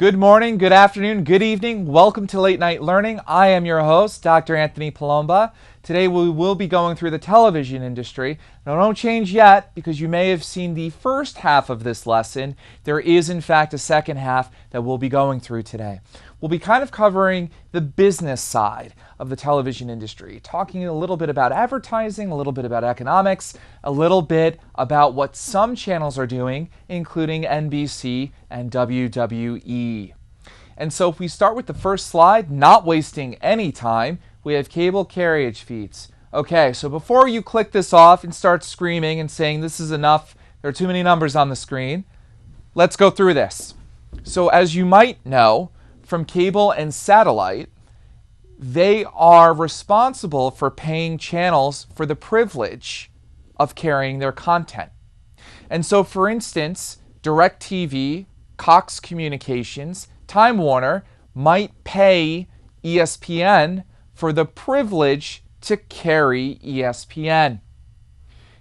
Good morning, good afternoon, good evening. Welcome to Late Night Learning. I am your host, Dr. Anthony Palomba. Today we will be going through the television industry. Now don't change yet because you may have seen the first half of this lesson. There is in fact a second half that we'll be going through today. We'll be kind of covering the business side of the television industry, talking a little bit about advertising, a little bit about economics, a little bit about what some channels are doing, including NBC and WWE. And so if we start with the first slide, not wasting any time, we have cable carriage feeds. Okay, so before you click this off and start screaming and saying this is enough, there are too many numbers on the screen, let's go through this. So as you might know, from cable and satellite, they are responsible for paying channels for the privilege of carrying their content. And so for instance, DirecTV, Cox Communications, Time Warner might pay ESPN for the privilege to carry ESPN.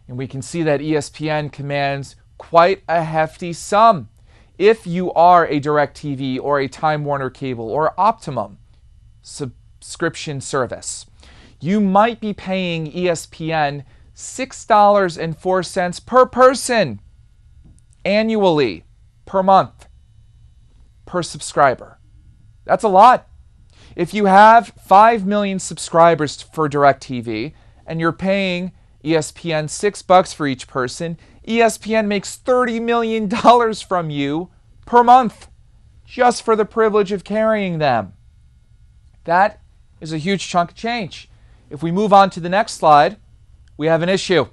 And we can see that ESPN commands quite a hefty sum. If you are a DirecTV or a Time Warner Cable or Optimum subscription service, you might be paying ESPN $6.04 per person annually, per month, per subscriber. That's a lot. If you have 5 million subscribers for DirecTV and you're paying ESPN $6 for each person, ESPN makes $30 million from you per month just for the privilege of carrying them. That is a huge chunk of change. If we move on to the next slide, we have an issue.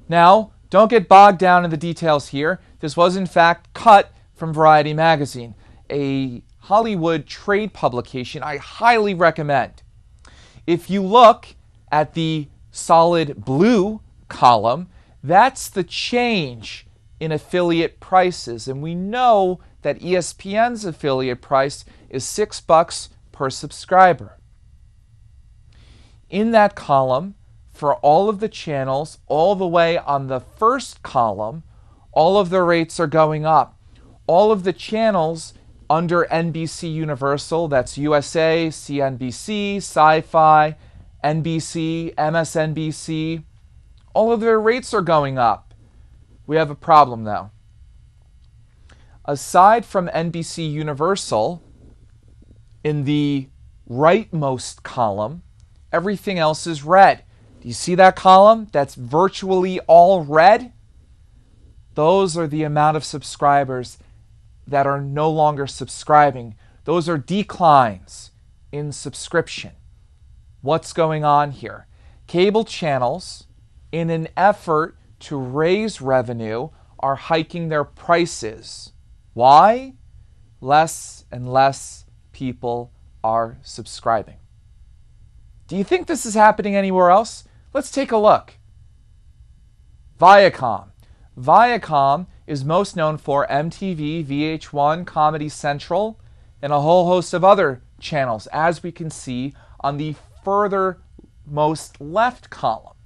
Now, don't get bogged down in the details here. This was in fact cut from Variety Magazine, a Hollywood trade publication I highly recommend. If you look at the solid blue column, that's the change in affiliate prices. And we know that ESPN's affiliate price is $6 per subscriber. In that column, for all of the channels, all the way on the first column, all of the rates are going up. All of the channels under NBC Universal, that's USA, CNBC, Sci-Fi, NBC, MSNBC, all of their rates are going up. We have a problem though. Aside from NBC Universal, in the rightmost column, everything else is red. Do you see that column? That's virtually all red. Those are the amount of subscribers that are no longer subscribing. Those are declines in subscription. What's going on here? Cable channels, in an effort to raise revenue, are hiking their prices. Why? Less and less people are subscribing. Do you think this is happening anywhere else? Let's take a look. Viacom. Viacom is most known for MTV, VH1, Comedy Central, and a whole host of other channels, as we can see on the furthermost left column.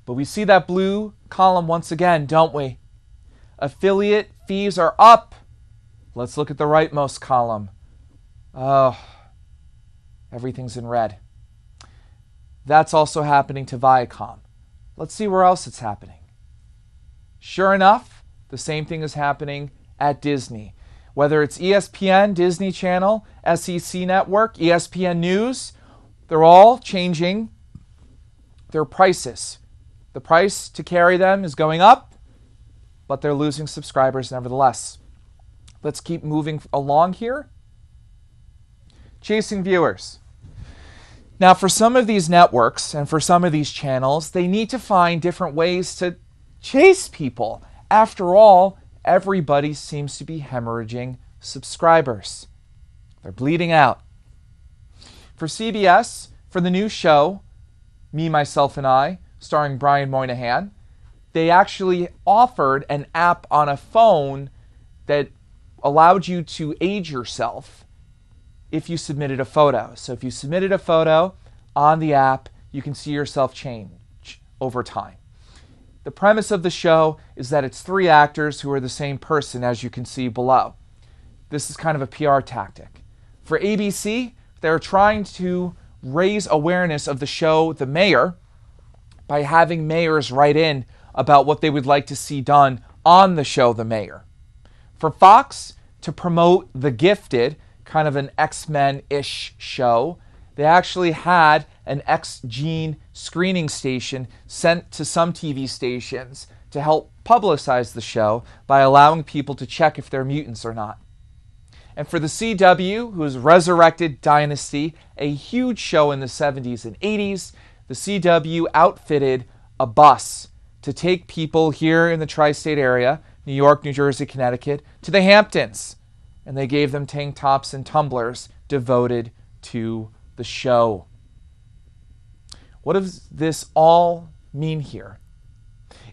But we see that blue column once again, don't we? Affiliate fees are up. Let's look at the rightmost column. Oh, everything's in red. That's also happening to Viacom. Let's see where else it's happening. Sure enough, the same thing is happening at Disney. Whether it's ESPN, Disney Channel, SEC Network, ESPN News, they're all changing their prices. The price to carry them is going up, but they're losing subscribers nevertheless. Let's keep moving along here. Chasing viewers. Now, for some of these networks and for some of these channels, they need to find different ways to chase people. After all, everybody seems to be hemorrhaging subscribers. They're bleeding out. For CBS, for the new show, Me, Myself, and I, starring Brian Moynihan, they actually offered an app on a phone that allowed you to age yourself if you submitted a photo. So if you submitted a photo on the app, you can see yourself change over time. The premise of the show is that it's 3 actors who are the same person, as you can see below. this is kind of a PR tactic. For ABC, they're trying to raise awareness of the show The Mayor by having mayors write in about what they would like to see done on the show The Mayor. For Fox, to promote The Gifted, kind of an X-Men-ish show, they actually had an X-Gene screening station sent to some TV stations to help publicize the show by allowing people to check if they're mutants or not. And for the CW, who's resurrected Dynasty, a huge show in the 70s and 80s, the CW outfitted a bus to take people here in the tri-state area, New York, New Jersey, Connecticut, to the Hamptons. And they gave them tank tops and tumblers devoted to the show. What does this all mean here?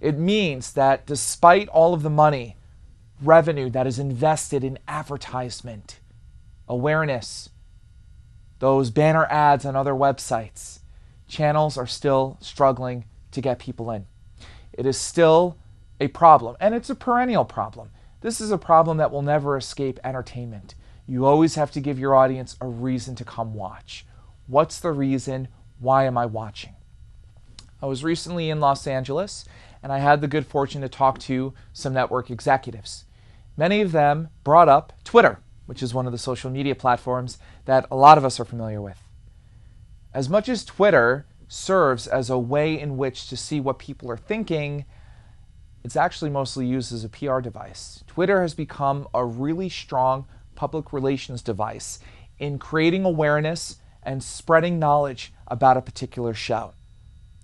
It means that despite all of the money, revenue that is invested in advertisement, awareness, those banner ads on other websites, channels are still struggling to get people in. It is still a problem, and it's a perennial problem. This is a problem that will never escape entertainment. You always have to give your audience a reason to come watch. What's the reason? Why am I watching? I was recently in Los Angeles, and I had the good fortune to talk to some network executives. Many of them brought up Twitter, which is one of the social media platforms that a lot of us are familiar with. As much as Twitter serves as a way in which to see what people are thinking, it's actually mostly used as a PR device. Twitter has become a really strong public relations device in creating awareness and spreading knowledge about a particular show.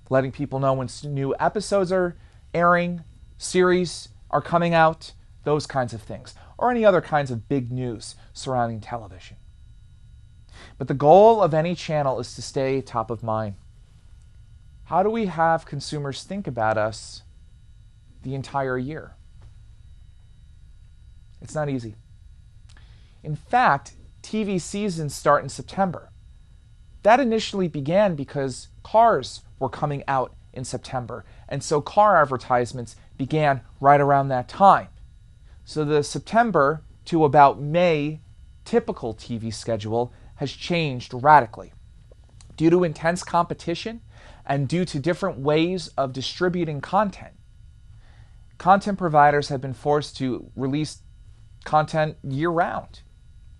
Letting people know when new episodes are airing, series are coming out, those kinds of things, or any other kinds of big news surrounding television. But the goal of any channel is to stay top of mind. How do we have consumers think about us the entire year? It's not easy. In fact, TV seasons start in September. That initially began because cars were coming out in September, and so car advertisements began right around that time. So the September to about May typical TV schedule has changed radically. Due to intense competition and due to different ways of distributing content, content providers have been forced to release content year-round.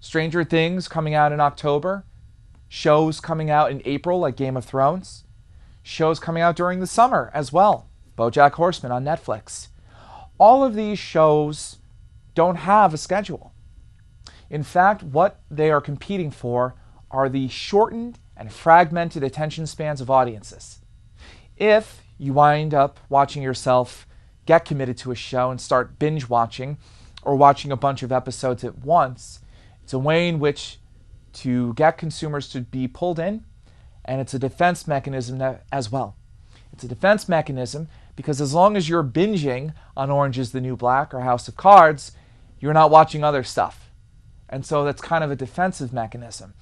Stranger Things coming out in October, shows coming out in April like Game of Thrones, shows coming out during the summer as well, BoJack Horseman on Netflix. All of these shows don't have a schedule. In fact, what they are competing for are the shortened and fragmented attention spans of audiences. If you wind up watching yourself get committed to a show and start binge watching or watching a bunch of episodes at once, it's a way in which to get consumers to be pulled in, and it's a defense mechanism as well. It's a defense mechanism because as long as you're binging on Orange is the New Black or House of Cards, you're not watching other stuff. And so that's kind of a defensive mechanism.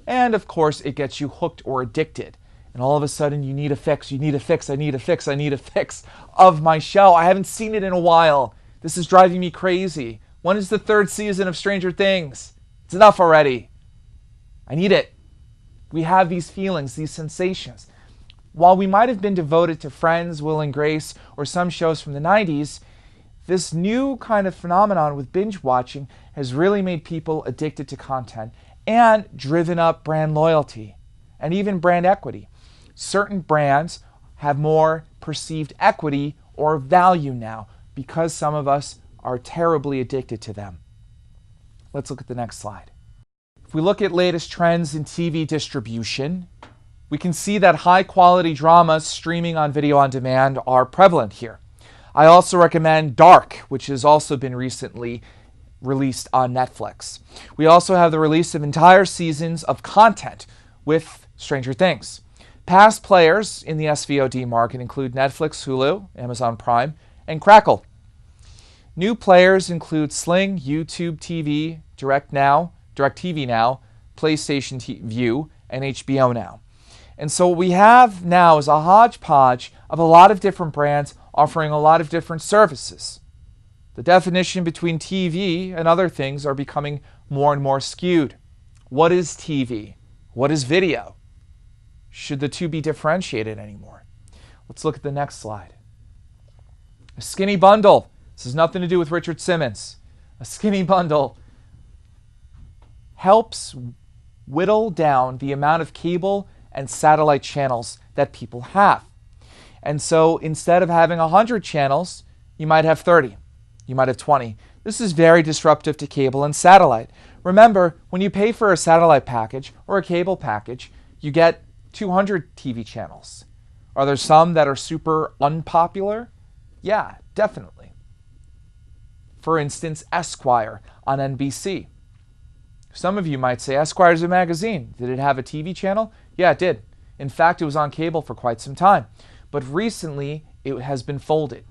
And of course, it gets you hooked or addicted. And all of a sudden, you need a fix, you need a fix, I need a fix, I need a fix of my show. I haven't seen it in a while. This is driving me crazy. When is the third season of Stranger Things? It's enough already. I need it. We have these feelings, these sensations. While we might have been devoted to Friends, Will and Grace, or some shows from the 90s, this new kind of phenomenon with binge watching has really made people addicted to content and driven up brand loyalty and even brand equity. Certain brands have more perceived equity or value now because some of us are terribly addicted to them. Let's look at the next slide. If we look at latest trends in TV distribution, we can see that high-quality dramas streaming on video on demand are prevalent here. I also recommend Dark, which has also been recently released on Netflix. We also have the release of entire seasons of content with Stranger Things. Past players in the SVOD market include Netflix, Hulu, Amazon Prime, and Crackle. New players include Sling, YouTube TV, DirecTV Now, PlayStation Vue, and HBO Now. And so what we have now is a hodgepodge of a lot of different brands offering a lot of different services. The definition between TV and other things are becoming more and more skewed. What is TV? What is video? Should the two be differentiated anymore? Let's look at the next slide. A skinny bundle. This has nothing to do with Richard Simmons. A skinny bundle helps whittle down the amount of cable and satellite channels that people have. And so instead of having 100 channels, you might have 30. You might have 20. This is very disruptive to cable and satellite. Remember, when you pay for a satellite package or a cable package, you get 200 TV channels. Are there some that are super unpopular? Yeah, definitely. For instance, Esquire on NBC. Some of you might say, Esquire is a magazine. Did it have a TV channel? Yeah, it did. In fact, it was on cable for quite some time. But recently, it has been folded.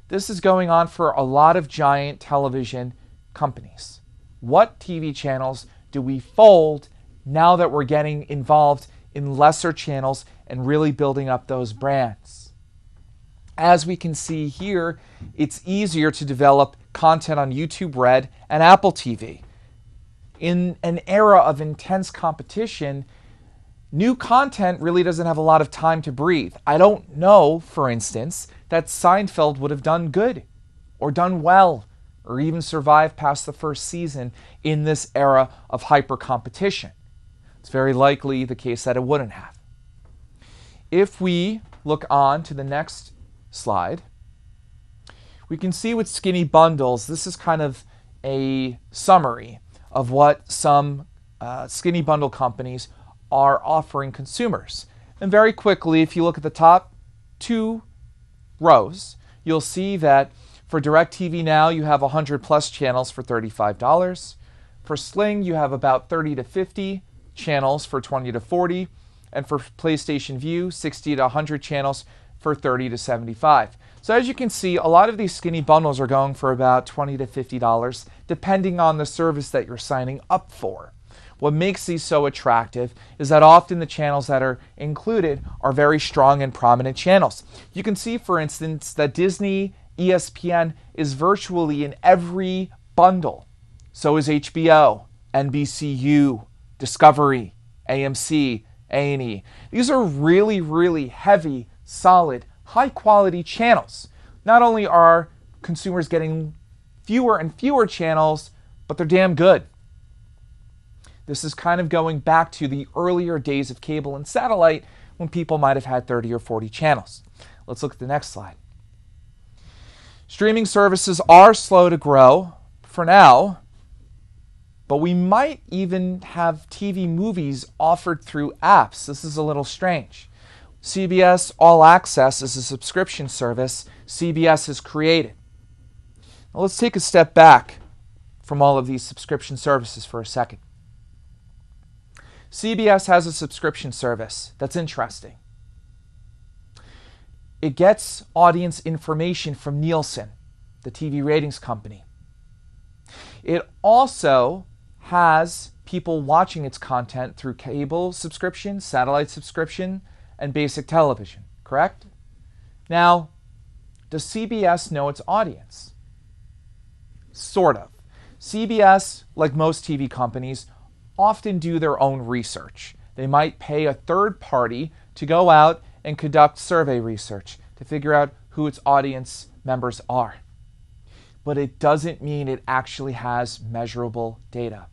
This is going on for a lot of giant television companies. What TV channels do we fold now that we're getting involved in lesser channels and really building up those brands? As we can see here, it's easier to develop content on YouTube Red and Apple TV. In an era of intense competition, new content really doesn't have a lot of time to breathe. I don't know, for instance, that Seinfeld would have done good or done well or even survived past the first season in this era of hyper competition. It's very likely the case that it wouldn't have. If we look on to the next slide, we can see with skinny bundles, this is kind of a summary of what some skinny bundle companies are offering consumers. And very quickly, if you look at the top two rows, you'll see that for DirecTV Now, you have 100 plus channels for $35. For Sling, you have about 30 to 50 channels for 20 to 40. And for PlayStation Vue, 60 to 100 channels for 30 to 75. So as you can see, a lot of these skinny bundles are going for about $20 to $50, depending on the service that you're signing up for. What makes these so attractive is that often the channels that are included are very strong and prominent channels. You can see, for instance, that Disney, ESPN is virtually in every bundle. So is HBO, NBCU, Discovery, AMC, A&E. These are really, really heavy, solid, high-quality channels. Not only are consumers getting fewer and fewer channels, but they're damn good. This is kind of going back to the earlier days of cable and satellite when people might have had 30 or 40 channels. Let's look at the next slide. Streaming services are slow to grow for now, but we might even have TV movies offered through apps. This is a little strange. CBS All Access is a subscription service CBS has created. Now let's take a step back from all of these subscription services for a second. CBS has a subscription service that's interesting. It gets audience information from Nielsen, the TV ratings company. It also has people watching its content through cable subscription, satellite subscription, and basic television, correct? Now, does CBS know its audience? Sort of. CBS, like most TV companies, often do their own research. They might pay a third party to go out and conduct survey research to figure out who its audience members are. But it doesn't mean it actually has measurable data.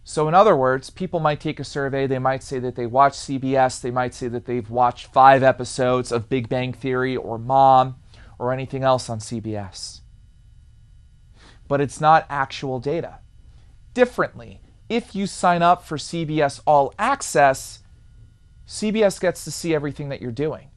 So in other words, people might take a survey, they might say that they watch CBS, they might say that they've watched 5 episodes of Big Bang Theory or Mom or anything else on CBS. But it's not actual data. Differently, if you sign up for CBS All Access, CBS gets to see everything that you're doing.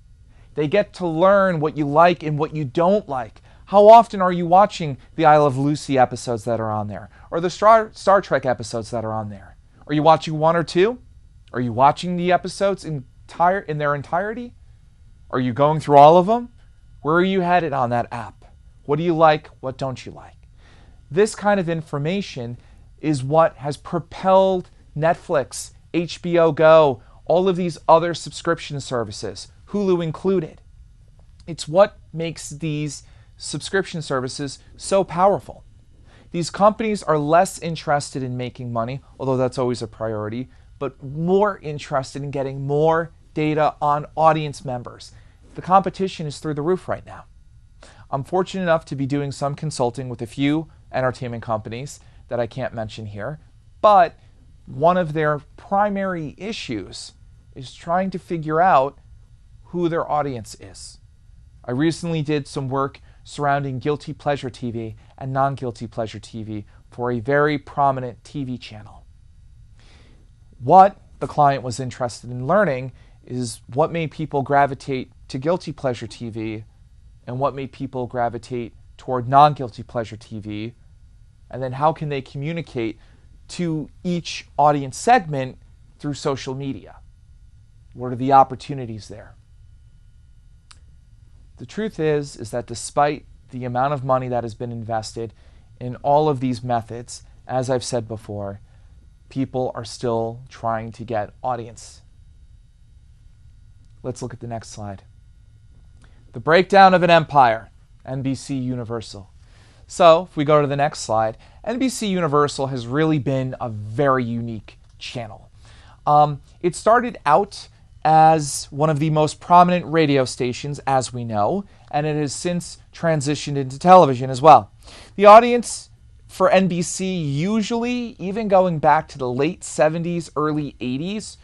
They get to learn what you like and what you don't like. How often are you watching the I Love Lucy episodes that are on there? Or the Star Trek episodes that are on there? Are you watching 1 or 2? Are you watching the episodes in their entirety? Are you going through all of them? Where are you headed on that app? What do you like? What don't you like? This kind of information is what has propelled Netflix, HBO Go, all of these other subscription services, Hulu included. It's what makes these subscription services so powerful. These companies are less interested in making money, although that's always a priority, but more interested in getting more data on audience members. The competition is through the roof right now. I'm fortunate enough to be doing some consulting with a few entertainment companies that I can't mention here, but one of their primary issues is trying to figure out who their audience is. I recently did some work surrounding guilty pleasure TV and non-guilty pleasure TV for a very prominent TV channel. What the client was interested in learning is what made people gravitate to guilty pleasure TV and what made people gravitate toward non-guilty pleasure TV, and then how can they communicate to each audience segment through social media. What are the opportunities there? The truth is that despite the amount of money that has been invested in all of these methods, as I've said before, people are still trying to get audience. Let's look at the next slide. The breakdown of an empire, NBC Universal. So if we go to the next slide, NBC Universal has really been a very unique channel. It started out as one of the most prominent radio stations, as we know, and it has since transitioned into television as well. The audience for NBC, usually even going back to the late 70s, early 80s,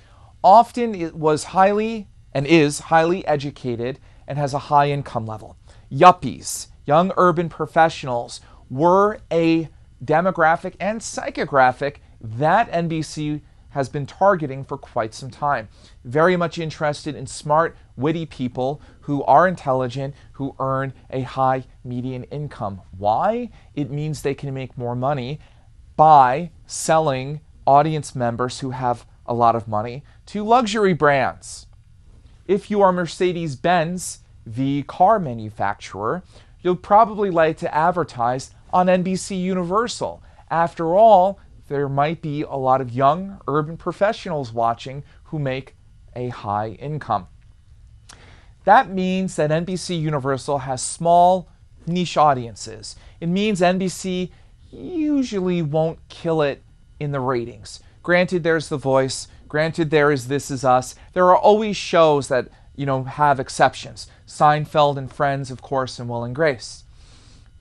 often it was highly and is highly educated and has a high income level. Yuppies, young urban professionals, were a demographic and psychographic that NBC has been targeting for quite some time. Very much interested in smart, witty people who are intelligent, who earn a high median income. Why? It means they can make more money by selling audience members who have a lot of money to luxury brands. If you are Mercedes-Benz, the car manufacturer, you'll probably like to advertise on NBC Universal. After all, there might be a lot of young urban professionals watching who make a high income. That means that NBC Universal has small niche audiences. It means NBC usually won't kill it in the ratings. Granted, there's The Voice. Granted, there is This Is Us. There are always shows that, have exceptions. Seinfeld and Friends, of course, and Will and Grace.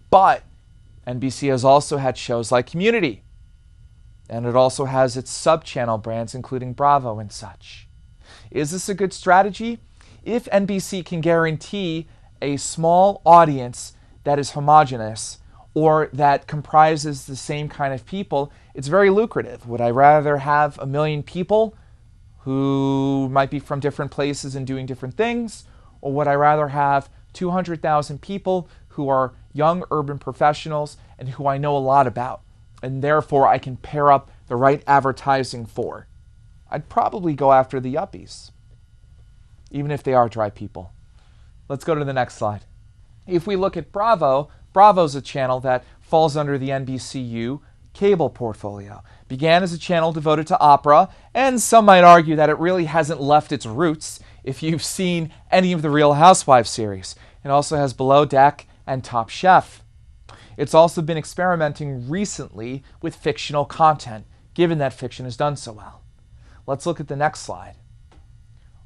But NBC has also had shows like Community. And it also has its sub-channel brands, including Bravo and such. Is this a good strategy? If NBC can guarantee a small audience that is homogenous or that comprises the same kind of people, it's very lucrative. Would I rather have 1 million people who might be from different places and doing different things? Or would I rather have 200,000 people who are young urban professionals and who I know a lot about, and therefore I can pair up the right advertising for? I'd probably go after the yuppies, even if they are dry people. Let's go to the next slide. If we look at Bravo, Bravo's a channel that falls under the NBCU cable portfolio. Began as a channel devoted to opera, and some might argue that it really hasn't left its roots if you've seen any of the Real Housewives series. It also has Below Deck and Top Chef. It's also been experimenting recently with fictional content, given that fiction has done so well. Let's look at the next slide.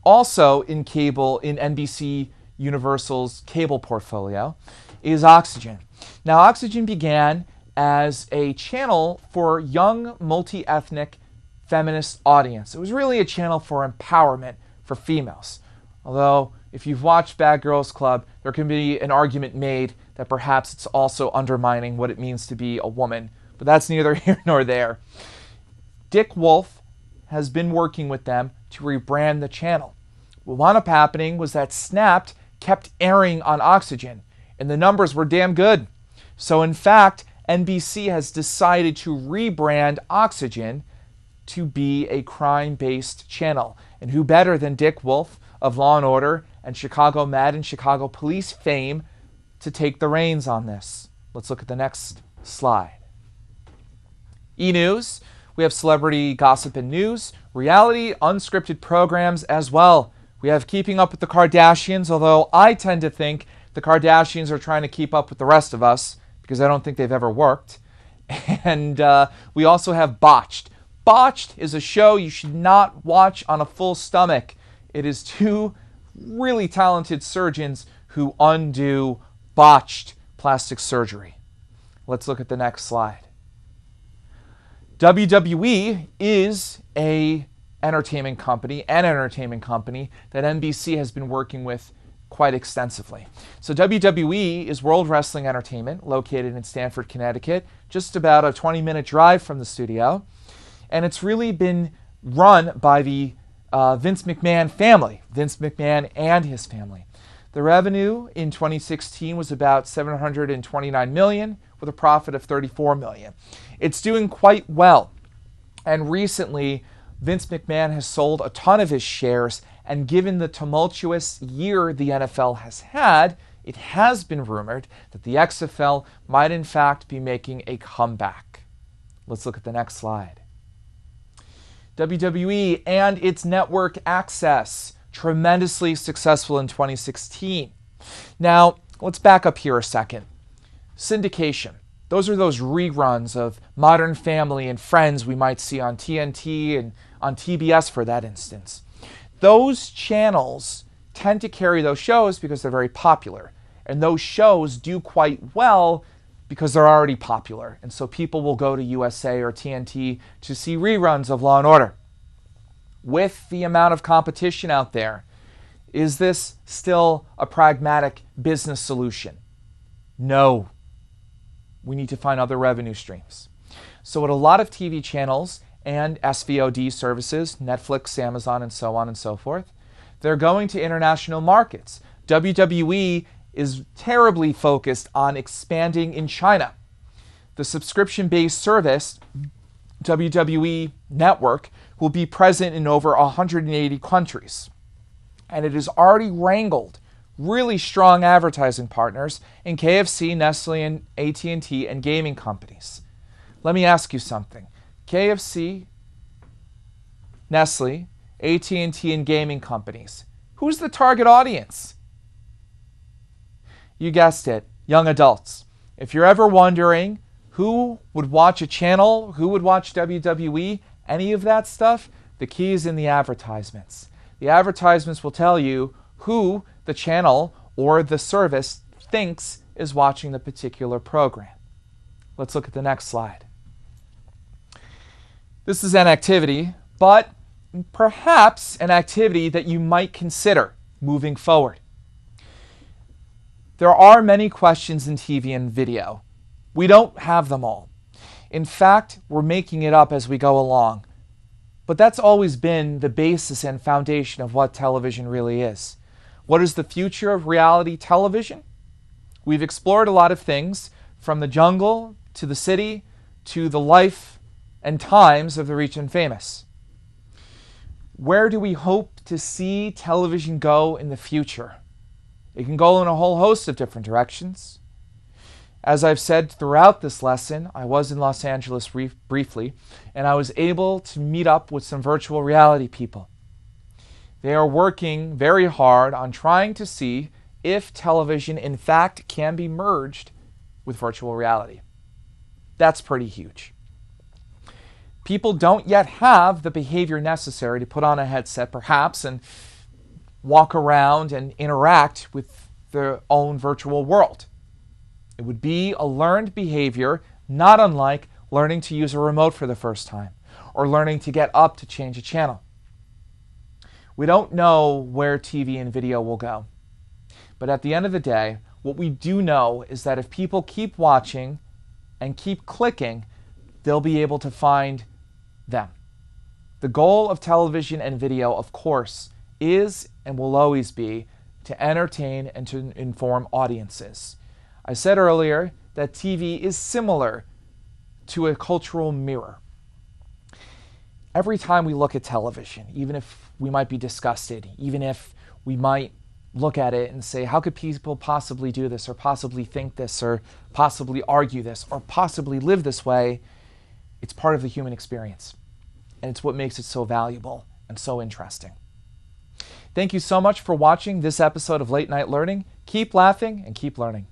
Also in cable, in NBC Universal's cable portfolio, is Oxygen. Now, Oxygen began as a channel for young, multi-ethnic, feminist audience. It was really a channel for empowerment for females. Although, if you've watched Bad Girls Club, there can be an argument made that perhaps it's also undermining what it means to be a woman. But that's neither here nor there. Dick Wolf has been working with them to rebrand the channel. What wound up happening was that Snapped kept airing on Oxygen, and the numbers were damn good. So in fact, NBC has decided to rebrand Oxygen to be a crime-based channel. And who better than Dick Wolf of Law & Order and Chicago Med and Chicago Police fame to take the reins on this? Let's look at the next slide. E! News, we have celebrity gossip and news, reality, unscripted programs as well. We have Keeping Up with the Kardashians, although I tend to think the Kardashians are trying to keep up with the rest of us because I don't think they've ever worked. And we also have Botched. Botched is a show you should not watch on a full stomach. It is two really talented surgeons who undo botched plastic surgery. Let's look at the next slide. WWE is an entertainment company that NBC has been working with quite extensively. So WWE is World Wrestling Entertainment, located in Stamford, Connecticut, just about a 20-minute drive from the studio. And it's really been run by the Vince McMahon family, Vince McMahon and his family. The revenue in 2016 was about $729 million, with a profit of $34 million. It's doing quite well. And recently, Vince McMahon has sold a ton of his shares, and given the tumultuous year the NFL has had, it has been rumored that the XFL might in fact be making a comeback. Let's look at the next slide. WWE and its network Access, tremendously successful in 2016. Now, let's back up here a second. Syndication. Those are those reruns of Modern Family and Friends we might see on TNT and on TBS, for that instance. Those channels tend to carry those shows because they're very popular. And those shows do quite well because they're already popular. And so people will go to USA or TNT to see reruns of Law & Order. With the amount of competition out there, is this still a pragmatic business solution? No. We need to find other revenue streams. So what a lot of TV channels and SVOD services, Netflix, Amazon, and so on and so forth, they're going to international markets. WWE is terribly focused on expanding in China. The subscription-based service, WWE Network, will be present in over 180 countries. And it has already wrangled really strong advertising partners in KFC, Nestle, and AT&T, and gaming companies. Let me ask you something. KFC, Nestle, AT&T, and gaming companies. Who's the target audience? You guessed it, young adults. If you're ever wondering who would watch a channel, who would watch WWE, any of that stuff, the key is in the advertisements. The advertisements will tell you who the channel or the service thinks is watching the particular program. Let's look at the next slide. This is an activity, but perhaps an activity that you might consider moving forward. There are many questions in TV and video. We don't have them all. In fact, we're making it up as we go along. But that's always been the basis and foundation of what television really is. What is the future of reality television? We've explored a lot of things, from the jungle to the city to the life and times of the rich and famous. Where do we hope to see television go in the future? It can go in a whole host of different directions. As I've said throughout this lesson, I was in Los Angeles briefly, and I was able to meet up with some virtual reality people. They are working very hard on trying to see if television, in fact, can be merged with virtual reality. That's pretty huge. People don't yet have the behavior necessary to put on a headset, perhaps, and walk around and interact with their own virtual world. It would be a learned behavior, not unlike learning to use a remote for the first time, or learning to get up to change a channel. We don't know where TV and video will go. But at the end of the day, what we do know is that if people keep watching and keep clicking, they'll be able to find them. The goal of television and video, of course, is and will always be to entertain and to inform audiences. I said earlier that TV is similar to a cultural mirror. Every time we look at television, even if we might be disgusted, even if we might look at it and say, how could people possibly do this, or possibly think this, or possibly argue this, or possibly live this way, it's part of the human experience. And it's what makes it so valuable and so interesting. Thank you so much for watching this episode of Late Night Learning. Keep laughing and keep learning.